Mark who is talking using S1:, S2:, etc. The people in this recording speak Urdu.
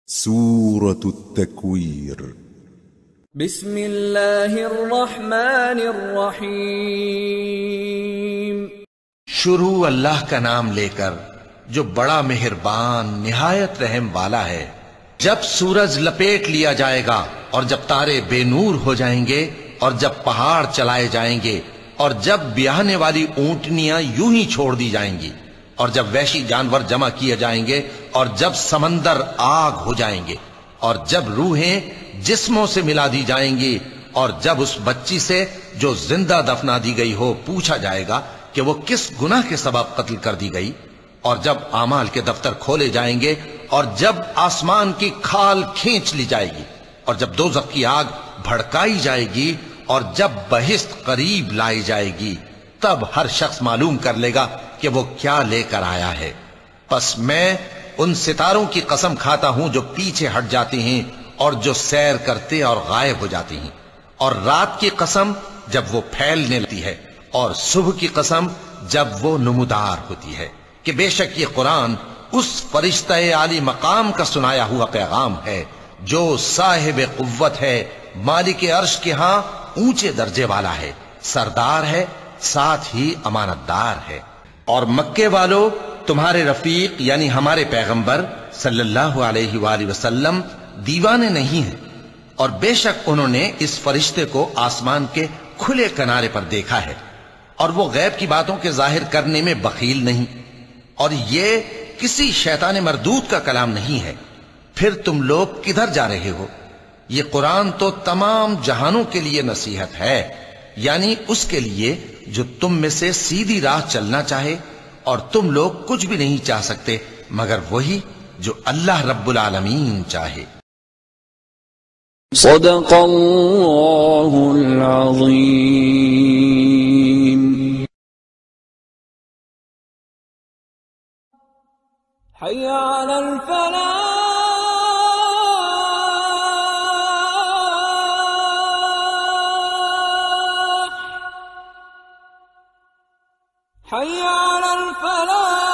S1: سورة التكوير.
S2: بسم اللہ الرحمن الرحیم.
S3: شروع اللہ کا نام لے کر جو بڑا مہربان نہایت رحم والا ہے. جب سورج لپیٹ لیا جائے گا اور جب تارے بے نور ہو جائیں گے اور جب پہاڑ چلائے جائیں گے اور جب بیاہنے والی اونٹنیاں یوں ہی چھوڑ دی جائیں گی اور جب وحشی جانور جمع کیے جائیں گے اور جب سمندر آگ ہو جائیں گے اور جب روحیں جسموں سے ملا دی جائیں گی اور جب اس بچی سے جو زندہ دفنا دی گئی ہو پوچھا جائے گا کہ وہ کس گناہ کے سبب قتل کر دی گئی اور جب اعمال کے دفتر کھولے جائیں گے اور جب آسمان کی کھال کھینچ لی جائے گی اور جب دوزخ کی آگ بھڑکائی جائے گی اور جب بہشت قریب لائی جائے گی تب ہر شخص معلوم کر لے گا کہ وہ کیا لے کر آیا ہے. پس میں ان ستاروں کی قسم کھاتا ہوں جو پیچھے ہٹ جاتی ہیں اور جو سیر کرتے اور غائب ہو جاتی ہیں، اور رات کی قسم جب وہ پھیلنے لگتی ہے اور صبح کی قسم جب وہ نمودار ہوتی ہے کہ بے شک یہ قرآن اس فرشتہ عالی مقام کا سنایا ہوا پیغام ہے جو صاحب قوت ہے، مالک عرش کے ہاں اونچے درجے والا ہے، سردار ہے، ساتھ ہی امانت دار ہے. اور مکے والو تمہارے رفیق یعنی ہمارے پیغمبر صلی اللہ علیہ وآلہ وسلم دیوانے نہیں ہیں، اور بے شک انہوں نے اس فرشتے کو آسمان کے کھلے کنارے پر دیکھا ہے اور وہ غیب کی باتوں کے ظاہر کرنے میں بخیل نہیں، اور یہ کسی شیطان مردود کا کلام نہیں ہے. پھر تم لوگ کدھر جا رہے ہو؟ یہ قرآن تو تمام جہانوں کے لیے نصیحت ہے، یعنی اس کے لیے جو تم میں سے سیدھی راہ چلنا چاہے، اور تم لوگ کچھ بھی نہیں چاہ سکتے مگر وہی جو اللہ رب العالمین چاہے.
S2: صدق اللہ العظیم. حی علی الفلاح. حي على الفلاح.